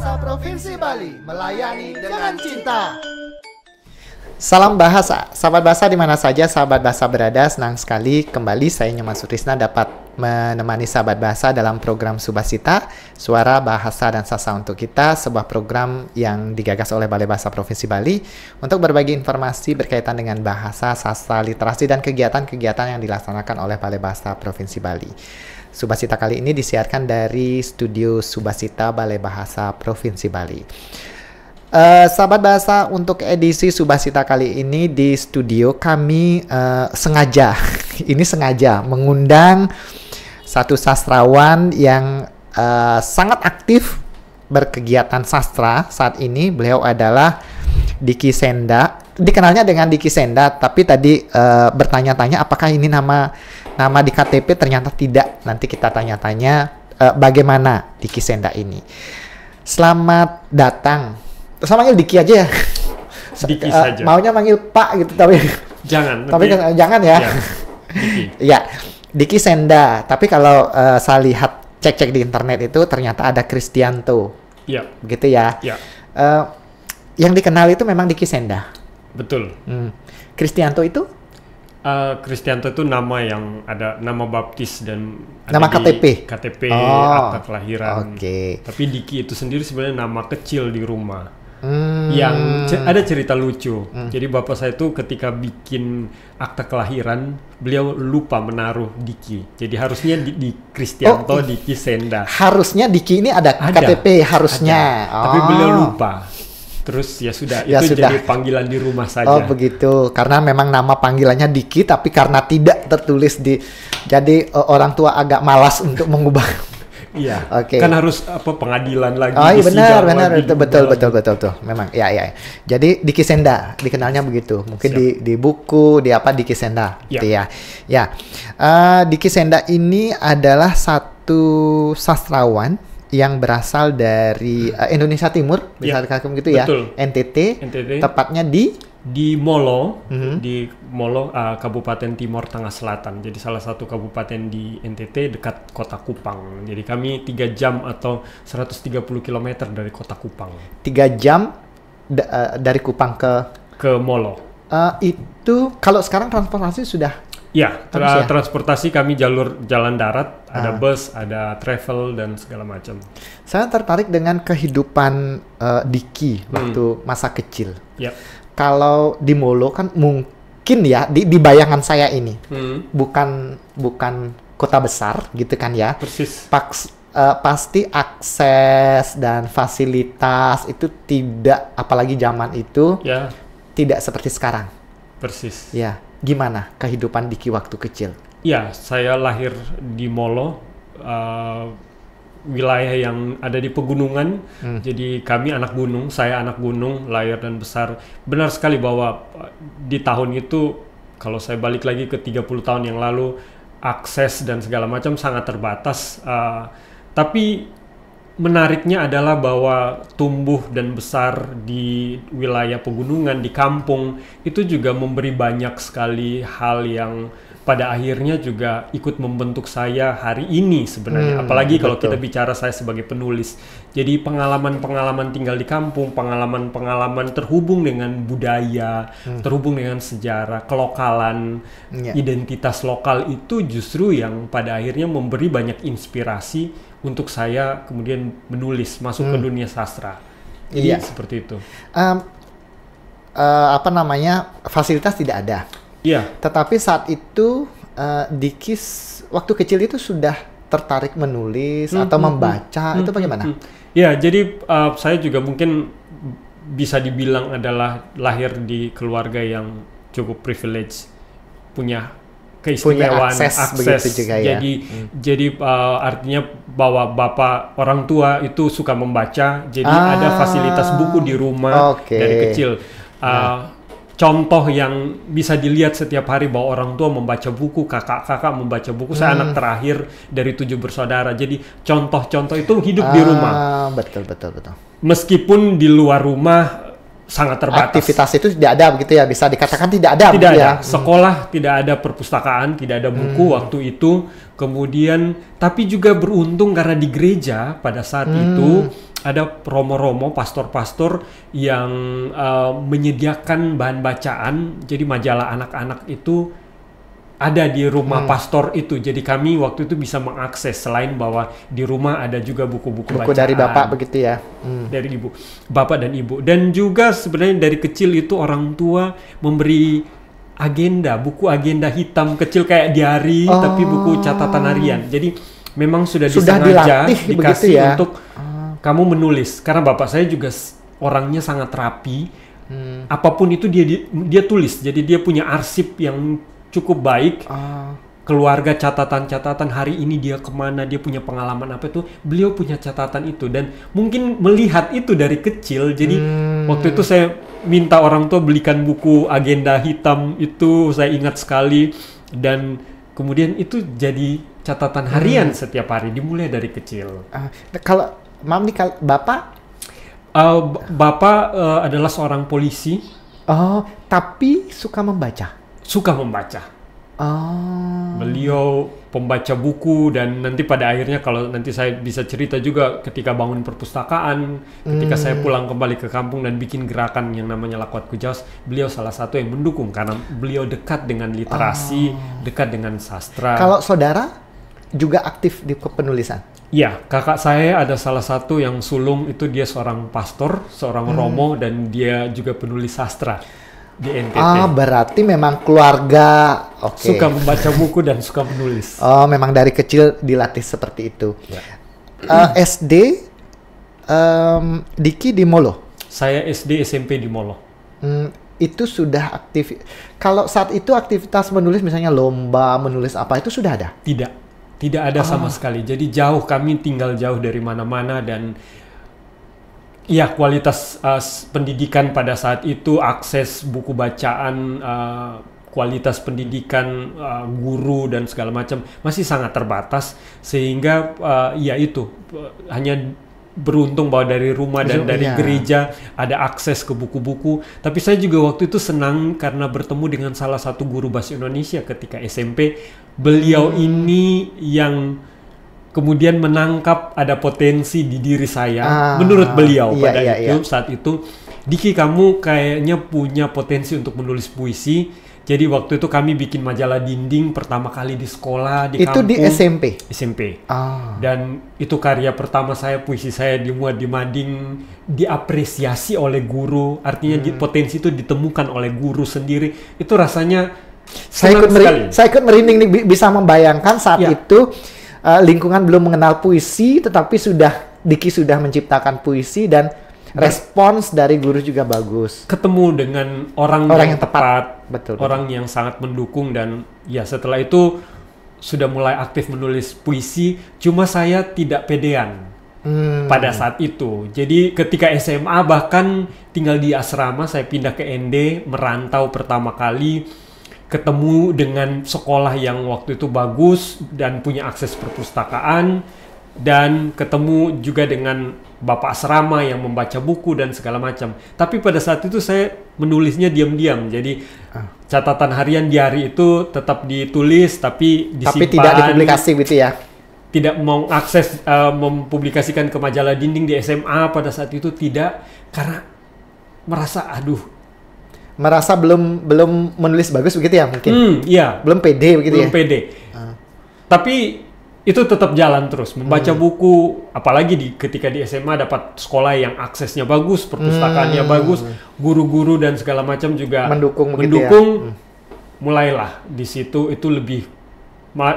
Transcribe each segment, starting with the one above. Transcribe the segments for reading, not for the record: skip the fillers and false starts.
Bahasa Provinsi Bali, melayani dengan cinta. Salam bahasa, sahabat bahasa di mana saja sahabat bahasa berada. Senang sekali kembali saya Nyoman Sutrisna dapat menemani sahabat bahasa dalam program Subasita, Suara Bahasa dan Sasa untuk Kita, sebuah program yang digagas oleh Balai Bahasa Provinsi Bali untuk berbagi informasi berkaitan dengan bahasa, sastra, literasi, dan kegiatan-kegiatan yang dilaksanakan oleh Balai Bahasa Provinsi Bali. Subasita kali ini disiarkan dari studio Subasita Balai Bahasa Provinsi Bali. Sahabat bahasa, untuk edisi Subasita kali ini di studio kami sengaja mengundang satu sastrawan yang sangat aktif berkegiatan sastra saat ini. Beliau adalah Diki Senda, dikenalnya dengan Diki Senda, tapi tadi bertanya-tanya apakah ini nama di KTP, ternyata tidak. Nanti kita tanya-tanya bagaimana Diki Senda ini. Selamat datang. Saya manggil Diki aja ya. Diki saja. Maunya manggil Pak gitu, tapi jangan. Jangan ya. Ya, Diki. Ya, Diki Senda. Tapi kalau saya lihat cek-cek di internet itu ternyata ada Kristianto. Iya. Begitu ya. Ya. Yang dikenal itu memang Diki Senda. Betul. Kristianto itu? Kristianto itu nama yang ada nama baptis dan nama ada KTP. Akta kelahiran. Oke. Tapi Diki itu sendiri sebenarnya nama kecil di rumah. Yang ada cerita lucu. Jadi bapak saya itu ketika bikin akta kelahiran, beliau lupa menaruh Diki. Jadi harusnya di Kristianto Diki Senda. Harusnya Diki ini ada KTP harusnya. Tapi beliau lupa. Terus ya sudah, itu jadi panggilan di rumah saja. Oh begitu, karena memang nama panggilannya Diki, tapi karena tidak tertulis jadi orang tua agak malas untuk mengubah. Iya. Oke. Kan harus pengadilan lagi. Oh iya benar, betul. Memang, ya. Jadi Diki Senda dikenalnya begitu. Mungkin di buku Diki Senda, gitu ya. Ya, Diki Senda ini adalah satu sastrawan yang berasal dari Indonesia Timur, bisa dikatakan begitu ya. Betul. NTT. Tepatnya di Molo, di Molo, Kabupaten Timur Tengah Selatan. Jadi salah satu kabupaten di NTT dekat Kota Kupang. Jadi kami 3 jam atau 130 km dari Kota Kupang. 3 jam dari Kupang ke Molo. Itu kalau sekarang transportasi sudah? Ya, transportasi kami jalur jalan darat, ada bus, ada travel dan segala macam. Saya tertarik dengan kehidupan Diki waktu masa kecil. Ya. Kalau di Molo kan mungkin ya di bayangan saya ini bukan kota besar gitu kan ya. Persis. Pasti akses dan fasilitas itu tidak, apalagi zaman itu tidak seperti sekarang. Persis. Ya. Gimana kehidupan Diki waktu kecil? Ya, saya lahir di Molo, wilayah yang ada di pegunungan. Jadi kami anak gunung, saya anak gunung, lahir dan besar. Benar sekali bahwa di tahun itu, kalau saya balik lagi ke 30 tahun yang lalu, akses dan segala macam sangat terbatas. Tapi menariknya adalah bahwa tumbuh dan besar di wilayah pegunungan, di kampung, itu juga memberi banyak sekali hal yang pada akhirnya juga ikut membentuk saya hari ini sebenarnya. Apalagi kalau kita bicara saya sebagai penulis. Jadi pengalaman-pengalaman tinggal di kampung, pengalaman-pengalaman terhubung dengan budaya, terhubung dengan sejarah, kelokalan, identitas lokal itu justru yang pada akhirnya memberi banyak inspirasi untuk saya kemudian menulis, masuk ke dunia sastra. Jadi seperti itu. Fasilitas tidak ada. Iya. Tetapi saat itu Diki waktu kecil itu sudah tertarik menulis atau membaca, itu bagaimana? Ya, jadi saya juga mungkin bisa dibilang adalah lahir di keluarga yang cukup privilege, punya keistimewaan, akses juga ya. Jadi artinya bahwa bapak orang tua itu suka membaca, jadi ada fasilitas buku di rumah dari kecil. Contoh yang bisa dilihat setiap hari bahwa orang tua membaca buku, kakak-kakak membaca buku. Saya anak terakhir dari 7 bersaudara, jadi contoh-contoh itu hidup di rumah. Betul. Meskipun di luar rumah sangat terbatas. Aktivitas itu tidak ada begitu ya, bisa dikatakan tidak ada. Tidak begitu ada. Ya. Sekolah tidak ada, perpustakaan tidak ada buku waktu itu. Kemudian tapi juga beruntung karena di gereja pada saat itu ada romo-romo, pastor-pastor yang menyediakan bahan bacaan. Jadi majalah anak-anak itu ada di rumah pastor itu. Jadi kami waktu itu bisa mengakses, selain bahwa di rumah ada juga buku-buku bacaan. Buku dari bapak begitu ya. Dari ibu, bapak dan ibu. Dan juga sebenarnya dari kecil itu orang tua memberi agenda, buku agenda hitam kecil kayak diary, tapi buku catatan harian. Jadi memang sudah disengaja dikasih ya? untuk kamu menulis. Karena bapak saya juga orangnya sangat rapi. Apapun itu dia tulis. Jadi dia punya arsip yang cukup baik. Keluarga, catatan-catatan hari ini dia kemana, dia punya pengalaman apa itu, beliau punya catatan itu. Dan mungkin melihat itu dari kecil. Jadi waktu itu saya minta orang tua belikan buku agenda hitam itu, saya ingat sekali. Dan kemudian itu jadi catatan harian setiap hari, dimulai dari kecil. Kalau Mam nih, Bapak? Bapak adalah seorang polisi. Oh, tapi suka membaca? Suka membaca. Beliau pembaca buku, dan nanti pada akhirnya kalau nanti saya bisa cerita juga ketika bangun perpustakaan, ketika saya pulang kembali ke kampung dan bikin gerakan yang namanya Lakuat Kujaos, beliau salah satu yang mendukung karena beliau dekat dengan literasi, dekat dengan sastra. Kalau saudara juga aktif di penulisan? Ya, kakak saya ada salah satu yang sulung, itu dia seorang pastor, seorang romo, dan dia juga penulis sastra di NTT. Berarti memang keluarga suka membaca buku dan suka menulis. Memang dari kecil dilatih seperti itu. Ya. SD, Diki di Molo? Saya SD SMP di Molo. Itu sudah aktif. Kalau saat itu aktivitas menulis, misalnya lomba menulis apa, itu sudah ada? Tidak ada sama sekali. Jadi jauh, kami tinggal jauh dari mana-mana, dan ya kualitas pendidikan pada saat itu, akses buku bacaan, kualitas pendidikan, guru dan segala macam masih sangat terbatas, sehingga ya itu hanya beruntung bahwa dari rumah dan dari gereja ada akses ke buku-buku. Tapi saya juga waktu itu senang karena bertemu dengan salah satu guru bahasa Indonesia ketika SMP. Beliau ini yang kemudian menangkap ada potensi di diri saya, menurut beliau saat itu, Diki, kamu kayaknya punya potensi untuk menulis puisi. Jadi waktu itu kami bikin majalah dinding pertama kali di sekolah, di kampung. Itu di SMP? SMP. Dan itu karya pertama saya, puisi saya dimuat di mading, diapresiasi oleh guru. Artinya potensi itu ditemukan oleh guru sendiri. Itu rasanya saya ikut merinding nih, bisa membayangkan saat itu lingkungan belum mengenal puisi, tetapi Diki sudah menciptakan puisi, dan respons dari guru juga bagus. Ketemu dengan orang yang tepat, betul. Orang yang sangat mendukung, dan ya setelah itu sudah mulai aktif menulis puisi. Cuma saya tidak pedean pada saat itu. Jadi ketika SMA, bahkan tinggal di asrama, saya pindah ke ND, merantau pertama kali, ketemu dengan sekolah yang waktu itu bagus dan punya akses perpustakaan, dan ketemu juga dengan bapak asrama yang membaca buku dan segala macam. Tapi pada saat itu saya menulisnya diam-diam. Jadi catatan harian di hari itu tetap ditulis, tapi disimpan. Tapi tidak dipublikasi gitu ya? Tidak mau akses mempublikasikan ke majalah dinding di SMA pada saat itu, tidak. Karena merasa belum menulis bagus begitu ya mungkin? Iya. Belum pede begitu ya? Belum pede. Tapi itu tetap jalan terus, membaca buku, apalagi ketika di SMA dapat sekolah yang aksesnya bagus, perpustakaannya bagus, guru-guru dan segala macam juga mendukung. Ya? Mulailah di situ, itu lebih,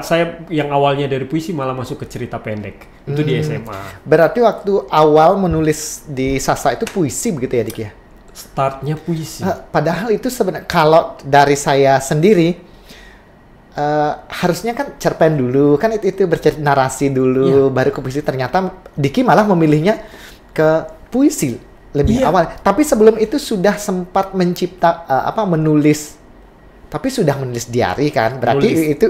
saya yang awalnya dari puisi malah masuk ke cerita pendek, itu di SMA. Berarti waktu awal menulis di sastra itu puisi begitu ya, Dik ya? Startnya puisi. Padahal itu sebenarnya, kalau dari saya sendiri, harusnya kan cerpen dulu, kan itu bercerita narasi dulu, baru ke puisi. Ternyata Diki malah memilihnya ke puisi lebih awal. Tapi sebelum itu sudah sempat menulis, tapi sudah menulis diary kan? Berarti itu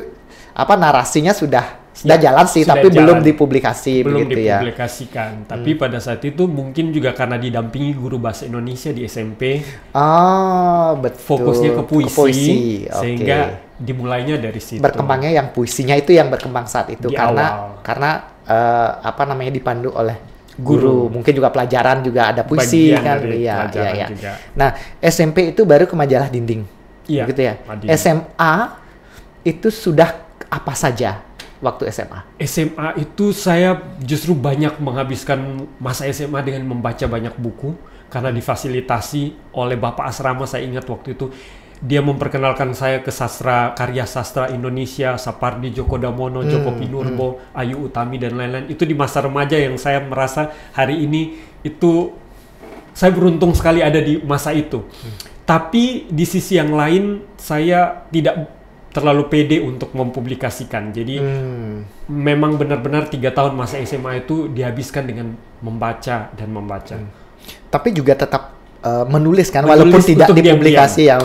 narasinya sudah sudah jalan sih, sudah tapi jalan. belum dipublikasi Belum begitu ya. dipublikasikan. Tapi pada saat itu mungkin juga karena didampingi guru bahasa Indonesia di SMP, Oh, betul. fokusnya ke puisi, Oke. sehingga dimulainya dari situ. Berkembangnya yang puisinya itu yang berkembang saat itu Di karena awal. apa namanya dipandu oleh guru. Mungkin juga pelajaran juga ada puisi Bagian kan. dari Iya, pelajaran iya. juga. Nah, SMP itu baru ke majalah dinding. Iya, Gitu ya. Madinah. SMA itu sudah apa saja waktu SMA? SMA itu saya justru banyak menghabiskan masa SMA dengan membaca banyak buku karena difasilitasi oleh Bapak Asrama. Saya ingat waktu itu dia memperkenalkan saya ke karya sastra Indonesia, Sapardi Djoko Damono, Joko Pinurbo, Ayu Utami dan lain-lain. Itu di masa remaja yang saya merasa hari ini itu saya beruntung sekali ada di masa itu. Tapi di sisi yang lain saya tidak terlalu pede untuk mempublikasikan. Jadi memang benar-benar 3 tahun masa SMA itu dihabiskan dengan membaca dan membaca. Tapi juga tetap menulis kan, Menulis walaupun tidak untuk dipublikasi ya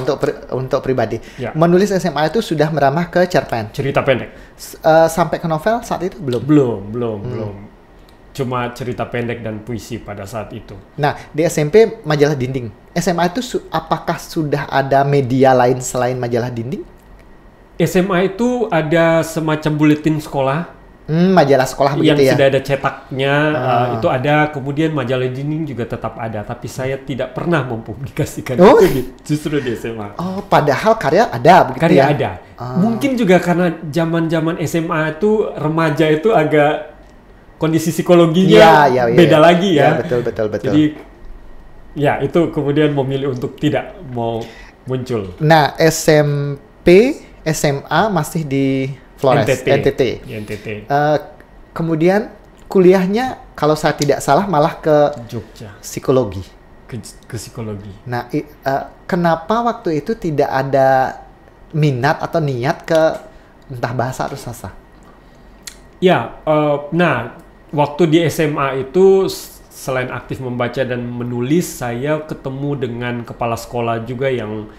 untuk pribadi. Ya. Menulis SMA itu sudah meramah ke cerpen. Cerita pendek. Sampai ke novel saat itu belum. Belum. Cuma cerita pendek dan puisi pada saat itu. Nah, di SMP majalah dinding. SMA itu apakah sudah ada media lain selain majalah dinding? SMA itu ada semacam buletin sekolah Majalah sekolah yang begitu ya. sudah ada cetaknya, itu ada. Kemudian majalah dinding juga tetap ada, tapi saya tidak pernah mempublikasikan Oh. itu justru di SMA. Oh, padahal karya ada begitu Karya ya. ada. Mungkin juga karena zaman-zaman SMA itu remaja itu agak kondisi psikologinya Iya, beda lagi ya. Betul. Jadi ya itu kemudian memilih untuk tidak mau muncul. Nah, SMP, SMA masih di Flores, NTT. Di NTT. Kemudian kuliahnya kalau saya tidak salah malah ke Jogja psikologi. ke psikologi. Nah, kenapa waktu itu tidak ada minat atau niat ke entah bahasa atau sastra? Ya, nah waktu di SMA itu selain aktif membaca dan menulis, saya ketemu dengan kepala sekolah juga yang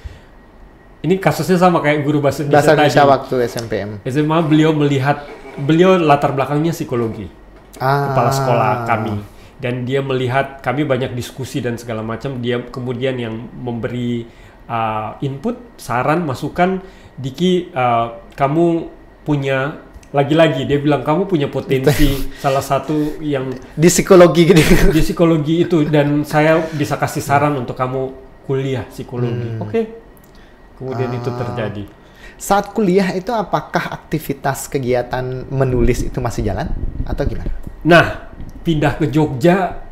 ini kasusnya sama kayak guru bahasa Indonesia Indonesia tadi. waktu SMPM. SMA beliau latar belakangnya psikologi, kepala sekolah kami, dan dia melihat kami banyak diskusi dan segala macam. Dia kemudian yang memberi input, saran, masukan. Diki, kamu punya lagi-lagi dia bilang kamu punya potensi salah satu yang Di psikologi gitu. di psikologi itu, dan saya bisa kasih saran untuk kamu kuliah psikologi. Oke. Kemudian itu terjadi. Saat kuliah itu apakah aktivitas kegiatan menulis itu masih jalan atau gimana? Nah, pindah ke Jogja.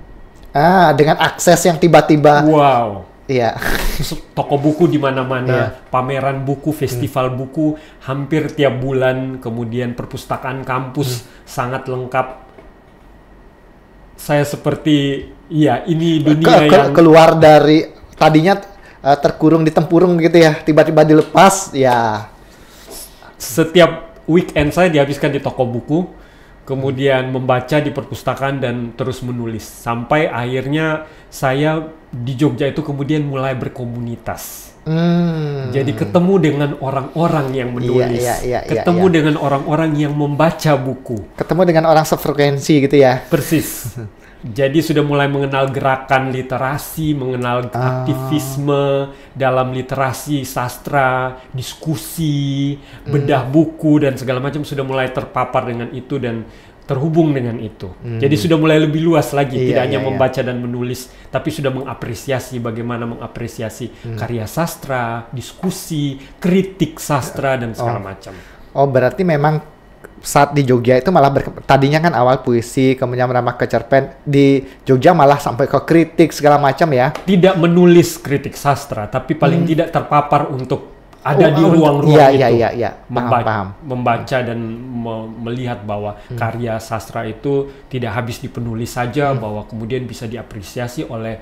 Dengan akses yang tiba-tiba. Wow. Iya. Toko buku di mana-mana, Iya. pameran buku, festival buku hampir tiap bulan, kemudian perpustakaan kampus sangat lengkap. Saya seperti, ya ini dunia yang Keluar dari tadinya terkurung di tempurung gitu ya, tiba-tiba dilepas ya. setiap weekend saya dihabiskan di toko buku, kemudian membaca di perpustakaan dan terus menulis. Sampai akhirnya saya di Jogja itu kemudian mulai berkomunitas. Jadi ketemu dengan orang-orang yang menulis, ketemu dengan orang-orang yang membaca buku. Ketemu dengan orang sefrekuensi gitu ya. Persis. Jadi sudah mulai mengenal gerakan literasi, mengenal aktivisme dalam literasi, sastra, diskusi, bedah buku dan segala macam, sudah mulai terpapar dengan itu dan terhubung dengan itu. Jadi sudah mulai lebih luas lagi, tidak hanya membaca dan menulis, tapi sudah mengapresiasi bagaimana mengapresiasi karya sastra, diskusi, kritik sastra dan segala macam. Oh, berarti memang saat di Jogja itu malah tadinya kan awal puisi, kemudian merambah ke cerpen, di Jogja malah sampai ke kritik segala macam ya. Tidak menulis kritik sastra, tapi paling tidak terpapar untuk ada di ruang-ruang itu. Iya. Paham. Membaca dan melihat bahwa karya sastra itu tidak habis dipenulis saja, bahwa kemudian bisa diapresiasi oleh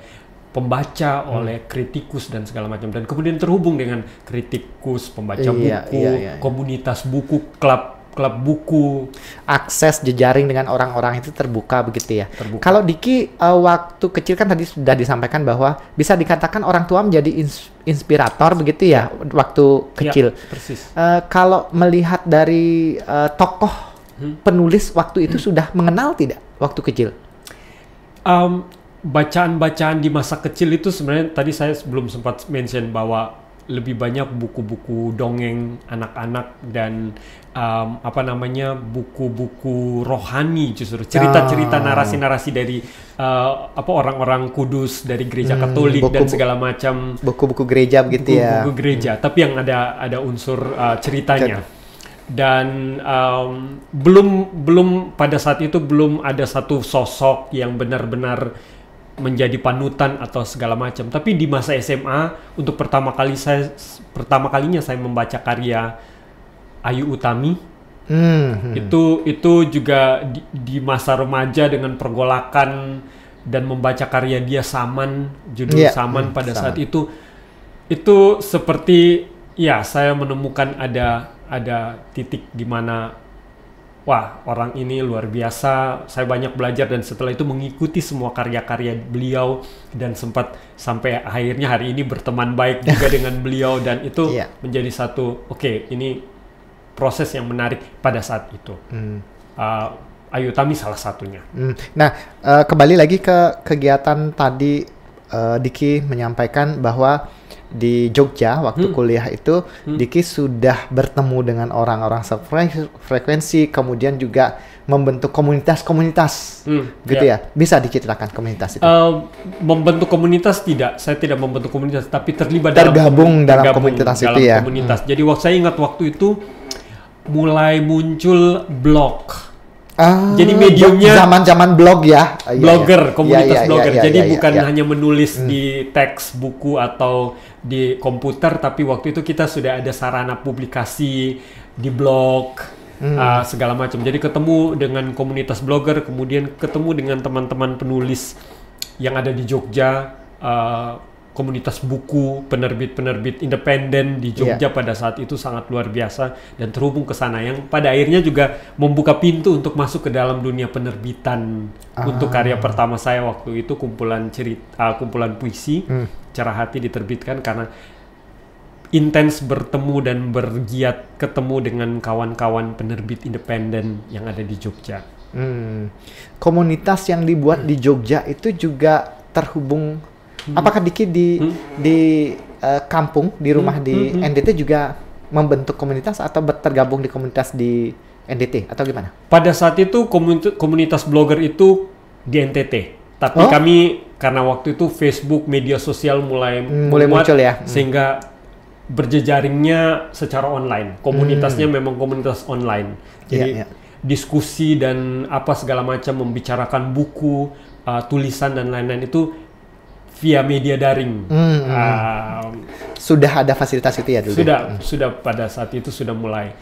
pembaca, oleh kritikus dan segala macam, dan kemudian terhubung dengan kritikus, pembaca buku, komunitas buku, klub buku. Akses jejaring dengan orang-orang itu terbuka begitu ya. Terbuka. Kalau Diki waktu kecil kan tadi sudah disampaikan bahwa bisa dikatakan orang tua menjadi inspirator begitu ya waktu kecil. Ya, persis. Kalau melihat dari tokoh penulis waktu itu sudah mengenal tidak waktu kecil? Bacaan-bacaan di masa kecil itu sebenarnya tadi saya belum sempat mention bahwa lebih banyak buku-buku dongeng anak-anak dan buku-buku rohani, justru cerita-cerita narasi-narasi dari orang-orang kudus dari gereja Katolik dan segala macam, buku-buku gereja begitu ya. Buku gereja, tapi yang ada unsur ceritanya. Dan belum pada saat itu belum ada satu sosok yang benar-benar menjadi panutan atau segala macam. Tapi di masa SMA untuk pertama kalinya saya membaca karya Ayu Utami. Itu juga di masa remaja dengan pergolakan dan membaca karya dia Saman, judul Saman pada saat itu seperti saya menemukan ada titik di mana wah, orang ini luar biasa. Saya banyak belajar dan setelah itu mengikuti semua karya-karya beliau dan sempat sampai akhirnya hari ini berteman baik juga dengan beliau, dan itu menjadi satu ini proses yang menarik pada saat itu. Ayu Utami salah satunya. Nah, kembali lagi ke kegiatan tadi, Diki menyampaikan bahwa di Jogja waktu kuliah itu Diki sudah bertemu dengan orang-orang sefrekuensi, kemudian juga membentuk komunitas-komunitas gitu ya. Bisa diceritakan komunitas itu? Membentuk komunitas tidak, saya tidak membentuk komunitas, tapi terlibat tergabung dalam komunitas itu ya. Jadi saya ingat waktu itu mulai muncul blog. Jadi mediumnya zaman-zaman blog ya, blogger, komunitas blogger. Jadi bukan hanya menulis di teks buku atau di komputer, tapi waktu itu kita sudah ada sarana publikasi di blog, segala macam. Jadi ketemu dengan komunitas blogger, kemudian ketemu dengan teman-teman penulis yang ada di Jogja, komunitas buku, penerbit-penerbit independen di Jogja pada saat itu sangat luar biasa, dan terhubung ke sana yang pada akhirnya juga membuka pintu untuk masuk ke dalam dunia penerbitan. Untuk karya pertama saya waktu itu kumpulan kumpulan puisi, Cara Hati, diterbitkan karena intens bertemu dan bergiat ketemu dengan kawan-kawan penerbit independen yang ada di Jogja. Komunitas yang dibuat di Jogja itu juga terhubung. Apakah Diki di kampung, di rumah di NDT juga membentuk komunitas atau tergabung di komunitas di NDT atau gimana? Pada saat itu komunitas blogger itu di NTT, tapi kami karena waktu itu Facebook, media sosial mulai muncul ya, sehingga berjejaringnya secara online. Komunitasnya memang komunitas online, jadi diskusi dan apa segala macam, membicarakan buku, tulisan dan lain-lain itu via media daring. Sudah ada fasilitas itu ya dulu? Sudah pada saat itu sudah mulai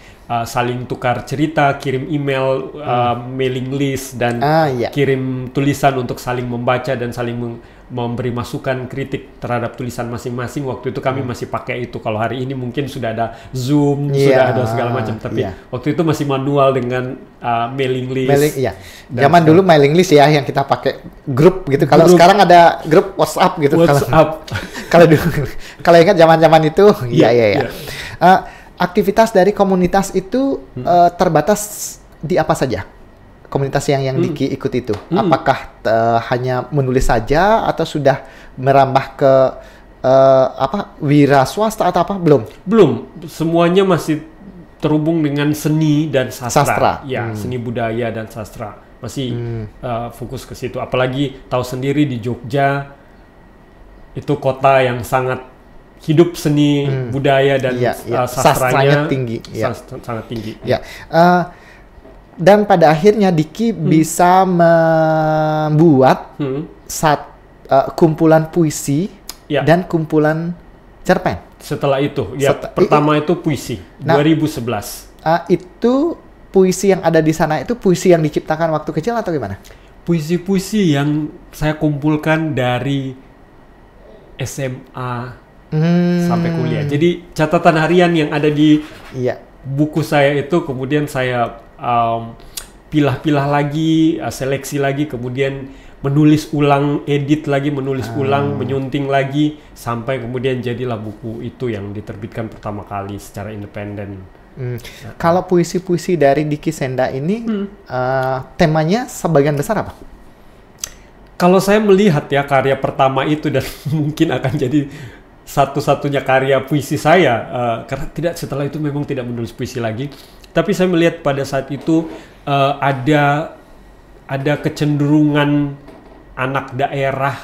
saling tukar cerita, kirim email, mailing list, dan kirim tulisan untuk saling membaca dan saling memberi masukan kritik terhadap tulisan masing-masing. Waktu itu kami masih pakai itu. Kalau hari ini mungkin sudah ada Zoom, sudah ada segala macam, tapi waktu itu masih manual dengan mailing list. Zaman dulu mailing list ya yang kita pakai grup gitu. Kalau sekarang ada grup WhatsApp gitu. Kalau ingat zaman-zaman itu, aktivitas dari komunitas itu terbatas di apa saja? Komunitas yang Diki ikut itu, apakah hanya menulis saja atau sudah merambah ke wira swasta atau apa? Belum, semuanya masih terhubung dengan seni dan sastra. Seni budaya dan sastra masih fokus ke situ. Apalagi tahu sendiri di Jogja itu kota yang sangat hidup seni budaya dan sastranya tinggi, sangat tinggi. Dan pada akhirnya Diki bisa membuat kumpulan puisi dan kumpulan cerpen. Setelah itu, pertama itu puisi, 2011. Itu puisi yang ada di sana itu puisi yang diciptakan waktu kecil atau gimana? Puisi-puisi yang saya kumpulkan dari SMA sampai kuliah. Jadi catatan harian yang ada di buku saya itu kemudian saya pilah-pilah lagi, seleksi lagi, kemudian menulis ulang, edit lagi, menulis ulang, menyunting lagi, sampai kemudian jadilah buku itu yang diterbitkan pertama kali secara independen. Kalau puisi-puisi dari Diki Senda ini temanya sebagian besar apa? Kalau saya melihat ya karya pertama itu dan mungkin akan jadi satu-satunya karya puisi saya, karena setelah itu memang tidak menulis puisi lagi. Tapi saya melihat pada saat itu ada kecenderungan anak daerah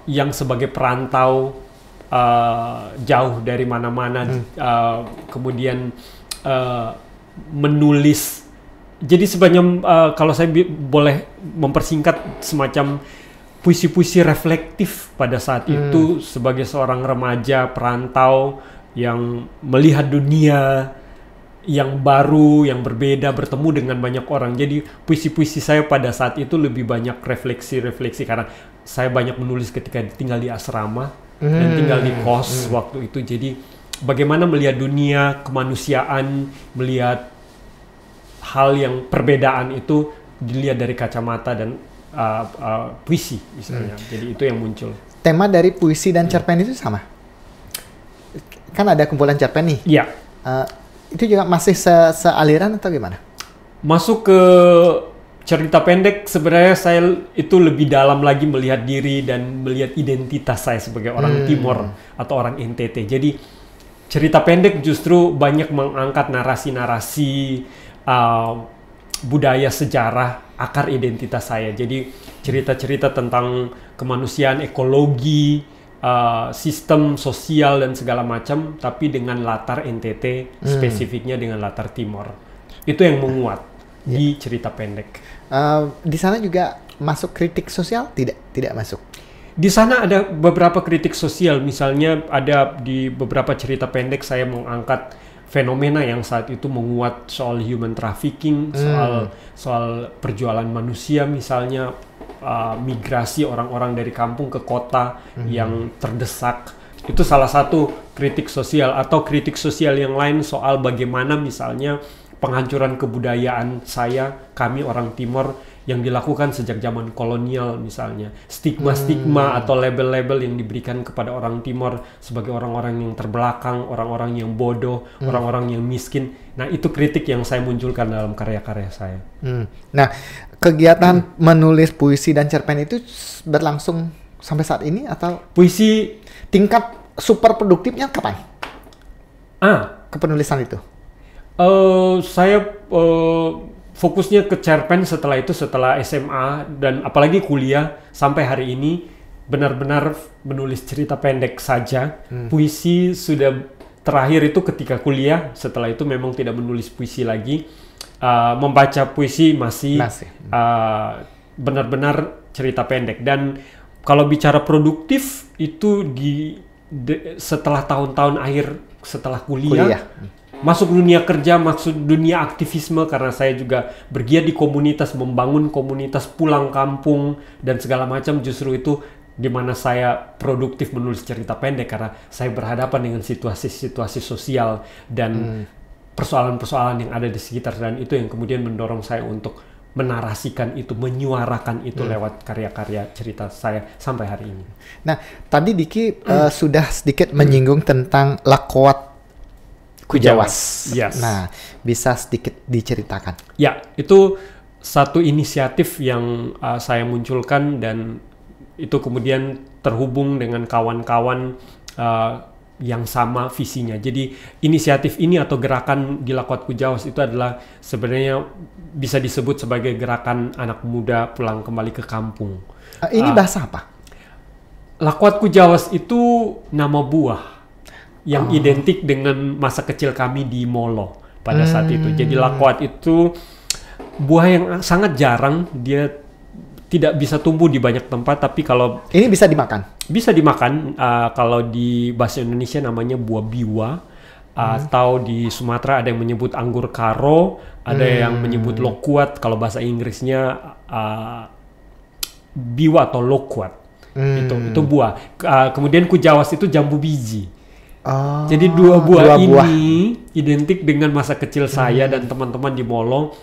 yang sebagai perantau jauh dari mana-mana, kemudian menulis. Jadi sebenarnya kalau saya boleh mempersingkat, semacam puisi-puisi reflektif pada saat itu sebagai seorang remaja perantau yang melihat dunia yang baru, yang berbeda, bertemu dengan banyak orang. Jadi puisi-puisi saya pada saat itu lebih banyak refleksi-refleksi karena saya banyak menulis ketika tinggal di asrama dan tinggal di kos waktu itu. Jadi bagaimana melihat dunia, kemanusiaan, melihat hal yang perbedaan itu dilihat dari kacamata dan puisi misalnya. Jadi itu yang muncul. Tema dari puisi dan cerpen itu sama? Kan ada kumpulan cerpen nih. Iya. Itu juga masih sealiran atau gimana? Masuk ke cerita pendek, sebenarnya saya itu lebih dalam lagi melihat diri dan melihat identitas saya sebagai orang Timor atau orang NTT. Jadi cerita pendek justru banyak mengangkat narasi-narasi budaya, sejarah, akar identitas saya. Jadi cerita-cerita tentang kemanusiaan, ekologi, sistem sosial dan segala macam, tapi dengan latar NTT, spesifiknya dengan latar Timor. Itu yang menguat di cerita pendek. Di sana juga masuk kritik sosial? Tidak masuk. Di sana ada beberapa kritik sosial, misalnya ada di beberapa cerita pendek saya mengangkat fenomena yang saat itu menguat soal human trafficking, soal perjualan manusia misalnya, migrasi orang-orang dari kampung ke kota yang terdesak. Itu salah satu kritik sosial. Atau kritik sosial yang lain soal bagaimana misalnya penghancuran kebudayaan kami orang Timor yang dilakukan sejak zaman kolonial misalnya. Stigma-stigma atau label-label yang diberikan kepada orang Timor sebagai orang-orang yang terbelakang, orang-orang yang bodoh, orang-orang yang miskin. Nah, itu kritik yang saya munculkan dalam karya-karya saya. Nah, kegiatan menulis puisi dan cerpen itu berlangsung sampai saat ini atau puisi tingkat super produktifnya kapan? Kepenulisan itu? Saya fokusnya ke cerpen setelah SMA dan apalagi kuliah sampai hari ini benar-benar menulis cerita pendek saja. Puisi sudah terakhir itu ketika kuliah, setelah itu memang tidak menulis puisi lagi. Membaca puisi masih. Benar-benar cerita pendek. Dan kalau bicara produktif itu setelah tahun-tahun akhir setelah kuliah. Masuk dunia kerja, masuk dunia aktivisme karena saya juga bergiat di komunitas, membangun komunitas, pulang kampung dan segala macam. Justru itu di mana saya produktif menulis cerita pendek karena saya berhadapan dengan situasi-situasi sosial dan persoalan-persoalan yang ada di sekitar, dan itu yang kemudian mendorong saya untuk menarasikan itu, menyuarakan itu lewat karya-karya cerita saya sampai hari ini. Nah, tadi Diki sudah sedikit menyinggung tentang Lakoat Kujawas. Yes. Nah, bisa sedikit diceritakan? Ya, itu satu inisiatif yang saya munculkan dan itu kemudian terhubung dengan kawan-kawan yang sama visinya. Jadi inisiatif ini atau gerakan di Lakoat Kujawas itu adalah sebenarnya bisa disebut sebagai gerakan anak muda pulang kembali ke kampung. Ini bahasa apa? Lakoat Kujawas itu nama buah yang identik dengan masa kecil kami di Molo pada saat itu. Jadi lakoat itu buah yang sangat jarang, dia tidak bisa tumbuh di banyak tempat, tapi kalau ini bisa dimakan? Bisa dimakan, kalau di bahasa Indonesia namanya buah biwa, atau di Sumatera ada yang menyebut anggur karo, ada yang menyebut lokuat, kalau bahasa Inggrisnya biwa atau lokuat. Itu buah. Kemudian kujawas itu jambu biji. Jadi dua buah ini identik dengan masa kecil saya dan teman-teman di Molo.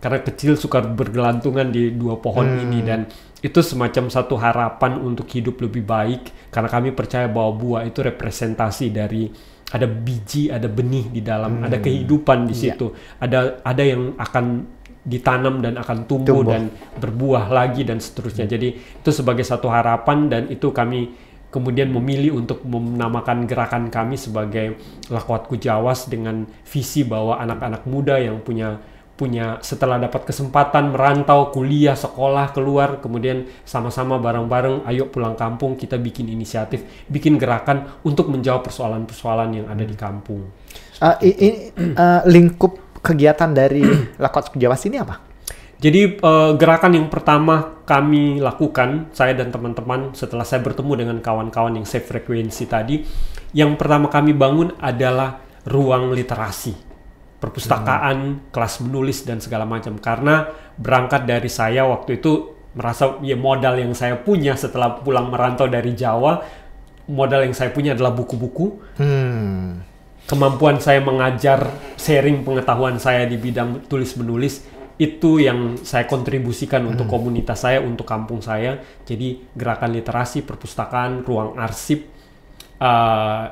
karena kecil suka bergelantungan di dua pohon ini, dan itu semacam satu harapan untuk hidup lebih baik, karena kami percaya bahwa buah itu representasi dari ada biji, ada benih di dalam, ada kehidupan di situ, ada yang akan ditanam dan akan tumbuh dan berbuah lagi dan seterusnya. Jadi itu sebagai satu harapan, dan itu kami kemudian memilih untuk menamakan gerakan kami sebagai Lakwatku Jawas, dengan visi bahwa anak-anak muda yang punya setelah dapat kesempatan merantau, kuliah, sekolah, keluar, kemudian sama-sama bareng-bareng ayo pulang kampung, kita bikin inisiatif, bikin gerakan untuk menjawab persoalan-persoalan yang ada di kampung. Lingkup kegiatan dari Lakwatku Jawas ini apa? Jadi gerakan yang pertama kami lakukan, saya dan teman-teman, setelah saya bertemu dengan kawan-kawan yang sefrekuensi tadi, yang pertama kami bangun adalah ruang literasi, perpustakaan, kelas menulis dan segala macam. Karena berangkat dari saya waktu itu merasa ya modal yang saya punya setelah pulang merantau dari Jawa, modal yang saya punya adalah buku-buku. Kemampuan saya mengajar, sharing pengetahuan saya di bidang tulis menulis, itu yang saya kontribusikan untuk komunitas saya, untuk kampung saya. Jadi gerakan literasi, perpustakaan, ruang arsip,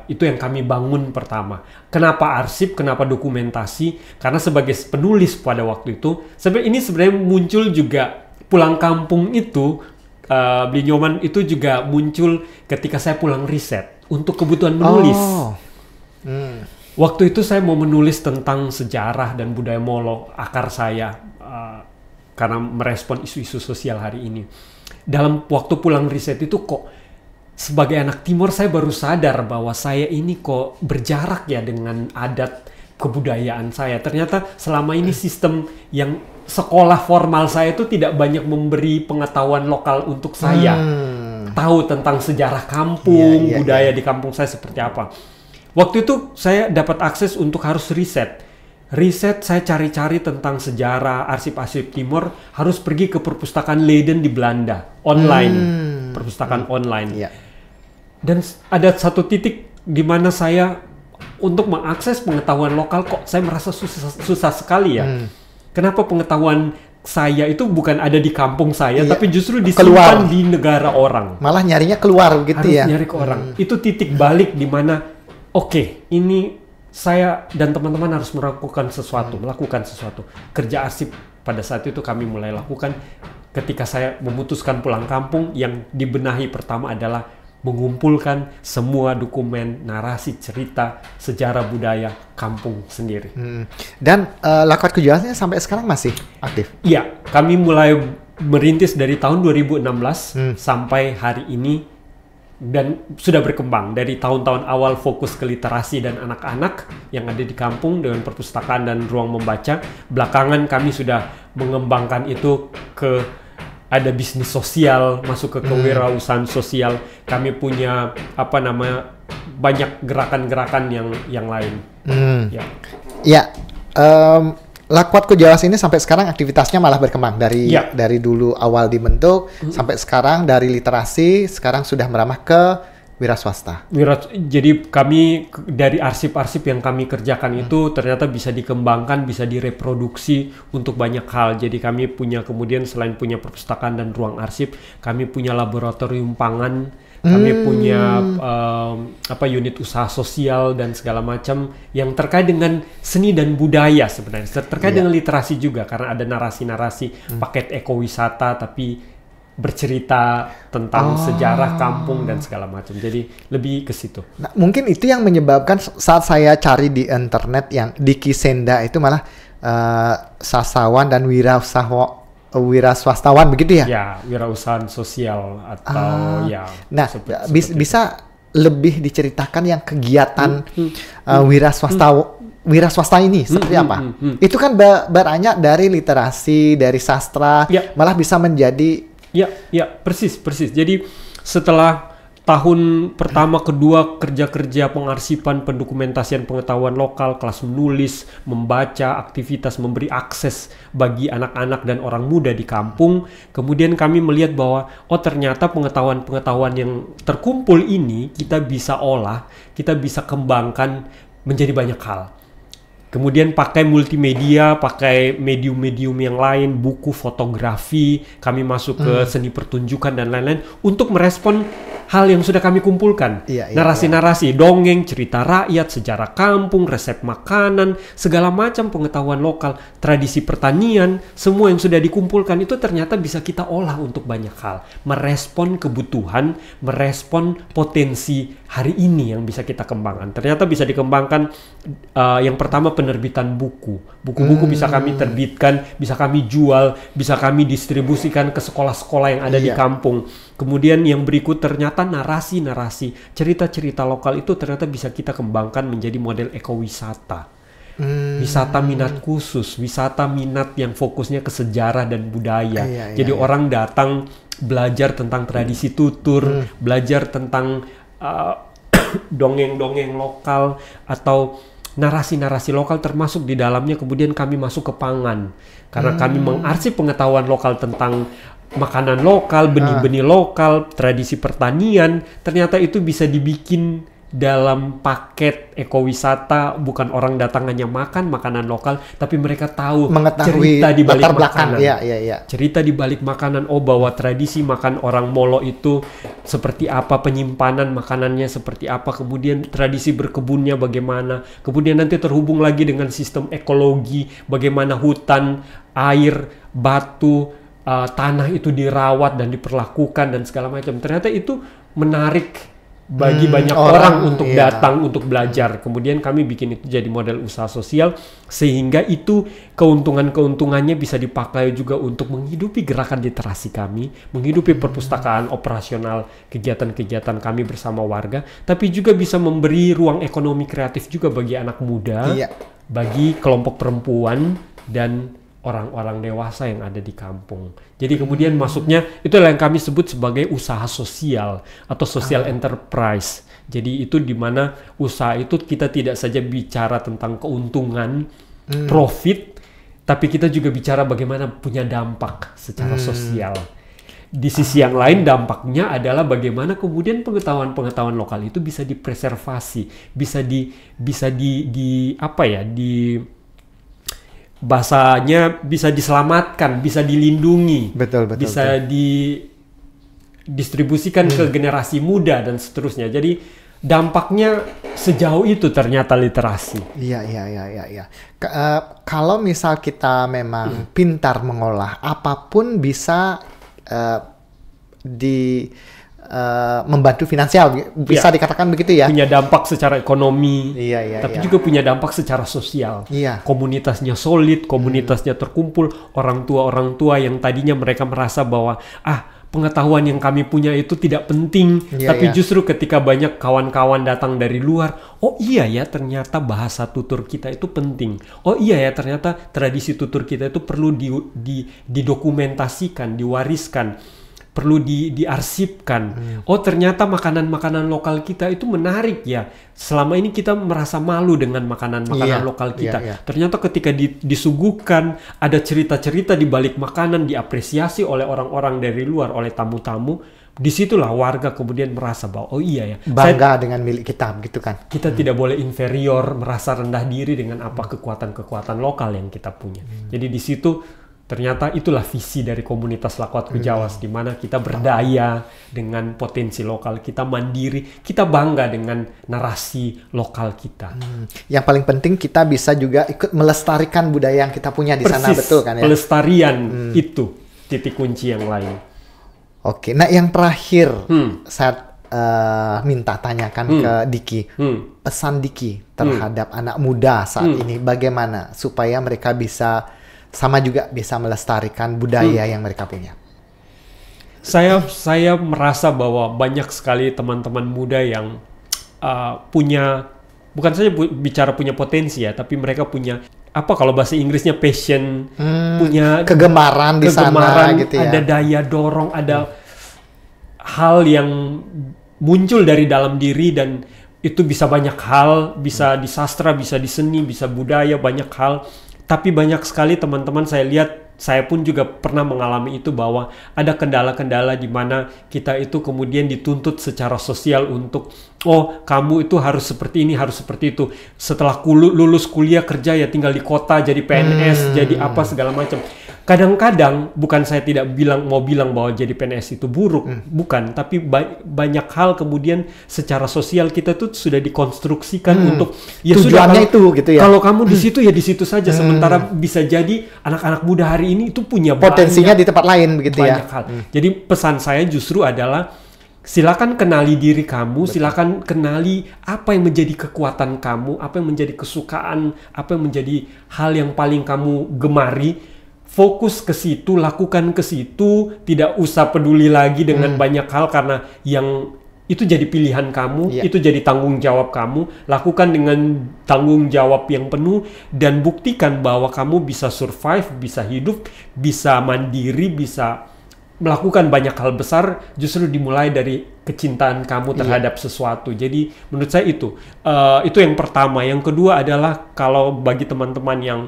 itu yang kami bangun pertama. Kenapa arsip? Kenapa dokumentasi? Karena sebagai penulis pada waktu itu, ini sebenarnya muncul juga pulang kampung itu, Beli Nyoman itu juga muncul ketika saya pulang riset untuk kebutuhan menulis. Waktu itu saya mau menulis tentang sejarah dan budaya Molo, akar saya, karena merespon isu-isu sosial hari ini. Dalam waktu pulang riset itu kok, sebagai anak Timur saya baru sadar bahwa saya ini kok berjarak ya dengan adat kebudayaan saya. Ternyata selama ini sistem yang sekolah formal saya itu tidak banyak memberi pengetahuan lokal untuk saya. Tahu tentang sejarah kampung, budaya di kampung saya seperti apa. Waktu itu saya dapat akses untuk harus riset. Riset saya cari-cari tentang sejarah, arsip-arsip Timur, harus pergi ke perpustakaan Leiden di Belanda, online, perpustakaan online. Dan ada satu titik di mana saya untuk mengakses pengetahuan lokal kok saya merasa susah sekali ya. Kenapa pengetahuan saya itu bukan ada di kampung saya, tapi justru disimpan di negara orang. Malah nyarinya keluar gitu ya. Harus nyari ke orang. Itu titik balik di mana ini saya dan teman-teman harus melakukan sesuatu. Kerja arsip pada saat itu kami mulai lakukan ketika saya memutuskan pulang kampung. Yang dibenahi pertama adalah mengumpulkan semua dokumen, narasi, cerita, sejarah budaya kampung sendiri. Dan Lakwatku Jawasnya sampai sekarang masih aktif? Iya, kami mulai merintis dari tahun 2016 sampai hari ini, dan sudah berkembang. Dari tahun-tahun awal fokus ke literasi dan anak-anak yang ada di kampung dengan perpustakaan dan ruang membaca. Belakangan kami sudah mengembangkan itu ke ada bisnis sosial, masuk ke kewirausahaan sosial. Kami punya banyak gerakan-gerakan yang lain. Lakwatku Jawas ini sampai sekarang aktivitasnya malah berkembang dari dulu awal dibentuk sampai sekarang, dari literasi sekarang sudah meramah ke wira swasta. Jadi kami dari arsip-arsip yang kami kerjakan itu ternyata bisa dikembangkan, bisa direproduksi untuk banyak hal. Jadi kami punya kemudian selain punya perpustakaan dan ruang arsip, kami punya laboratorium pangan, kami punya unit usaha sosial dan segala macam yang terkait dengan seni dan budaya sebenarnya. Terkait dengan literasi juga, karena ada narasi-narasi paket ekowisata tapi bercerita tentang sejarah kampung dan segala macam. Jadi lebih ke situ. Nah, mungkin itu yang menyebabkan saat saya cari di internet yang di Kisenda itu malah sasawan dan wiraswastawan begitu ya? Ya, wirausahaan sosial atau Nah, bisa lebih diceritakan yang kegiatan wiraswasta ini seperti apa? Itu kan beranjak dari literasi, dari sastra, malah bisa menjadi persis. Jadi setelah tahun pertama, kedua kerja pengarsipan, pendokumentasian pengetahuan lokal, kelas menulis, membaca, aktivitas memberi akses bagi anak-anak dan orang muda di kampung, kemudian kami melihat bahwa ternyata pengetahuan-pengetahuan yang terkumpul ini kita bisa olah, kita bisa kembangkan menjadi banyak hal. Kemudian pakai multimedia, pakai medium-medium yang lain, buku, fotografi, kami masuk ke seni pertunjukan dan lain-lain untuk merespon hal yang sudah kami kumpulkan. Narasi-narasi, dongeng, cerita rakyat, sejarah kampung, resep makanan, segala macam pengetahuan lokal, tradisi pertanian, semua yang sudah dikumpulkan itu ternyata bisa kita olah untuk banyak hal. Merespon kebutuhan, merespon potensi hari ini yang bisa kita kembangkan. Ternyata bisa dikembangkan, yang pertama penerbitan buku. Buku-buku bisa kami terbitkan, bisa kami jual, bisa kami distribusikan ke sekolah-sekolah yang ada di kampung. Kemudian yang berikut ternyata narasi-narasi, cerita-cerita lokal itu ternyata bisa kita kembangkan menjadi model ekowisata. Wisata minat khusus, wisata minat yang fokusnya ke sejarah dan budaya. Jadi orang datang belajar tentang tradisi tutur, belajar tentang dongeng-dongeng lokal atau narasi-narasi lokal, termasuk di dalamnya kemudian kami masuk ke pangan. Karena kami mengarsip pengetahuan lokal tentang makanan lokal, benih-benih lokal, tradisi pertanian, ternyata itu bisa dibikin dalam paket ekowisata. Bukan orang datang hanya makan makanan lokal, tapi mereka tahu cerita di balik makanan. Cerita di balik makanan, bahwa tradisi makan orang Molo itu seperti apa, penyimpanan makanannya seperti apa, kemudian tradisi berkebunnya bagaimana, kemudian nanti terhubung lagi dengan sistem ekologi, bagaimana hutan, air, batu, tanah itu dirawat dan diperlakukan dan segala macam. Ternyata itu menarik bagi banyak orang untuk datang untuk belajar. Kemudian kami bikin itu jadi model usaha sosial, sehingga itu keuntungannya bisa dipakai juga untuk menghidupi gerakan literasi kami, menghidupi perpustakaan operasional, kegiatan-kegiatan kami bersama warga, tapi juga bisa memberi ruang ekonomi kreatif juga bagi anak muda, bagi kelompok perempuan dan orang-orang dewasa yang ada di kampung. Jadi kemudian masuknya itulah yang kami sebut sebagai usaha sosial atau social enterprise. Jadi itu di mana usaha itu kita tidak saja bicara tentang keuntungan, profit, tapi kita juga bicara bagaimana punya dampak secara sosial. Di sisi yang lain dampaknya adalah bagaimana kemudian pengetahuan-pengetahuan lokal itu bisa dipreservasi, bahasanya bisa diselamatkan, bisa dilindungi, bisa didistribusikan ke generasi muda dan seterusnya. Jadi dampaknya sejauh itu ternyata literasi. Kalau misal kita memang pintar mengolah, apapun bisa membantu finansial, bisa dikatakan begitu ya. Punya dampak secara ekonomi, tapi juga punya dampak secara sosial. Komunitasnya solid, komunitasnya terkumpul, orang tua yang tadinya mereka merasa bahwa pengetahuan yang kami punya itu tidak penting, tapi justru ketika banyak kawan-kawan datang dari luar, ternyata bahasa tutur kita itu penting. Ternyata tradisi tutur kita itu perlu didokumentasikan, diwariskan, perlu diarsipkan. Ternyata makanan-makanan lokal kita itu menarik ya. Selama ini kita merasa malu dengan makanan-makanan lokal kita. Ternyata ketika disuguhkan, ada cerita-cerita di balik makanan, diapresiasi oleh orang-orang dari luar, oleh tamu-tamu. Disitulah warga kemudian merasa bahwa bangga dengan milik kita, gitu kan. Kita tidak boleh inferior, merasa rendah diri dengan apa kekuatan-kekuatan lokal yang kita punya. Jadi di situ ternyata itulah visi dari komunitas Lakwatku Jawas, di mana kita berdaya dengan potensi lokal, kita mandiri, kita bangga dengan narasi lokal kita. Yang paling penting kita bisa juga ikut melestarikan budaya yang kita punya di sana, betul kan ya? Pelestarian itu titik kunci yang lain. Oke, nah yang terakhir saya minta tanyakan ke Diki, pesan Diki terhadap anak muda saat ini, bagaimana supaya mereka bisa sama juga bisa melestarikan budaya yang mereka punya. Saya merasa bahwa banyak sekali teman-teman muda yang punya, bukan saja bicara punya potensi ya, tapi mereka punya kalau bahasa Inggrisnya passion, punya kegemaran di sana gitu ya. Ada daya dorong, ada hal yang muncul dari dalam diri, dan itu bisa banyak hal, bisa di sastra, bisa di seni, bisa budaya, banyak hal. Tapi banyak sekali teman-teman saya lihat saya pun juga pernah mengalami itu, bahwa ada kendala-kendala di mana kita itu kemudian dituntut secara sosial untuk, oh kamu itu harus seperti ini, harus seperti itu. Setelah lulus kuliah kerja ya tinggal di kota, jadi PNS, jadi apa segala macam. Kadang-kadang bukan saya tidak mau bilang bahwa jadi PNS itu buruk, bukan. Tapi banyak hal kemudian secara sosial kita tuh sudah dikonstruksikan untuk ya tujuannya sudah, itu gitu ya. Kalau kamu di situ ya di situ saja. Sementara bisa jadi anak-anak muda hari ini itu punya potensinya di tempat lain begitu ya. Banyak hal. Jadi pesan saya justru adalah silakan kenali diri kamu, silakan kenali apa yang menjadi kekuatan kamu, apa yang menjadi kesukaan, apa yang menjadi hal yang paling kamu gemari. Fokus ke situ, lakukan ke situ, tidak usah peduli lagi dengan banyak hal, karena yang itu jadi pilihan kamu, itu jadi tanggung jawab kamu. Lakukan dengan tanggung jawab yang penuh dan buktikan bahwa kamu bisa survive, bisa hidup, bisa mandiri, bisa melakukan banyak hal besar. Justru dimulai dari kecintaan kamu terhadap sesuatu. Jadi menurut saya itu yang pertama. Yang kedua adalah kalau bagi teman-teman yang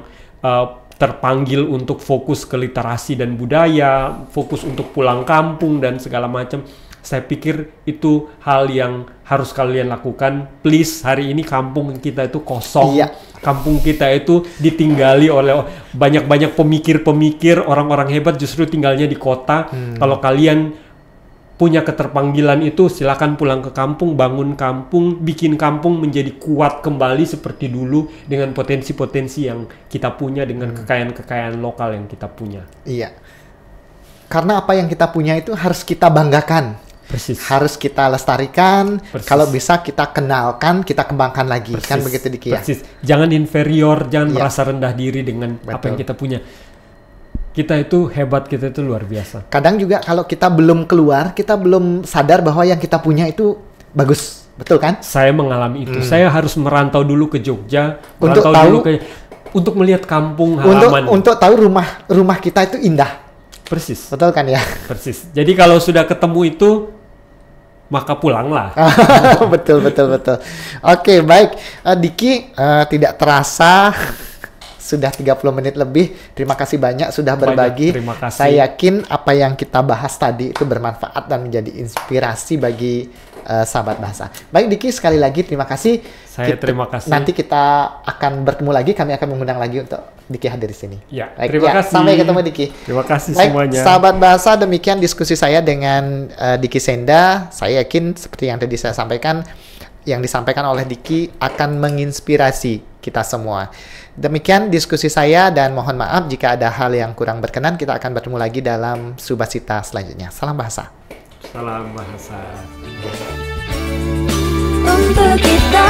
terpanggil untuk fokus ke literasi dan budaya, fokus untuk pulang kampung dan segala macam, saya pikir itu hal yang harus kalian lakukan. Please, hari ini kampung kita itu kosong. Kampung kita itu ditinggali oleh banyak-banyak pemikir-pemikir, orang-orang hebat justru tinggalnya di kota. Kalau kalian punya keterpanggilan itu, silakan pulang ke kampung, bangun kampung, bikin kampung menjadi kuat kembali seperti dulu dengan potensi-potensi yang kita punya, dengan kekayaan-kekayaan lokal yang kita punya. Iya. Karena apa yang kita punya itu harus kita banggakan. Persis. Harus kita lestarikan. Persis. Kalau bisa kita kenalkan, kita kembangkan lagi. Persis. Kan begitu Diki ya. Persis. Jangan inferior, jangan merasa rendah diri dengan apa yang kita punya. Kita itu hebat, kita itu luar biasa. Kadang juga kalau kita belum keluar, kita belum sadar bahwa yang kita punya itu bagus. Betul kan? Saya mengalami itu. Saya harus merantau dulu ke Jogja, untuk melihat kampung halaman. Untuk tahu rumah kita itu indah. Persis. Betul kan ya? Persis. Jadi kalau sudah ketemu itu, maka pulanglah. Betul. Oke, baik. Diki, tidak terasa sudah 30 menit lebih. Terima kasih banyak sudah berbagi. Terima kasih. Saya yakin apa yang kita bahas tadi itu bermanfaat dan menjadi inspirasi bagi sahabat bahasa. Baik Diki, sekali lagi terima kasih. Terima kasih. Nanti kita akan bertemu lagi, kami akan mengundang lagi untuk Diki hadir di sini. Ya, baik, terima kasih. Sampai ketemu Diki. Terima kasih baik, semuanya. Sahabat bahasa, demikian diskusi saya dengan Diki Senda. Saya yakin seperti yang tadi saya sampaikan, yang disampaikan oleh Diki akan menginspirasi kita semua. Demikian diskusi saya dan mohon maaf jika ada hal yang kurang berkenan. Kita akan bertemu lagi dalam Subasita selanjutnya. Salam bahasa. Salam bahasa. Untuk kita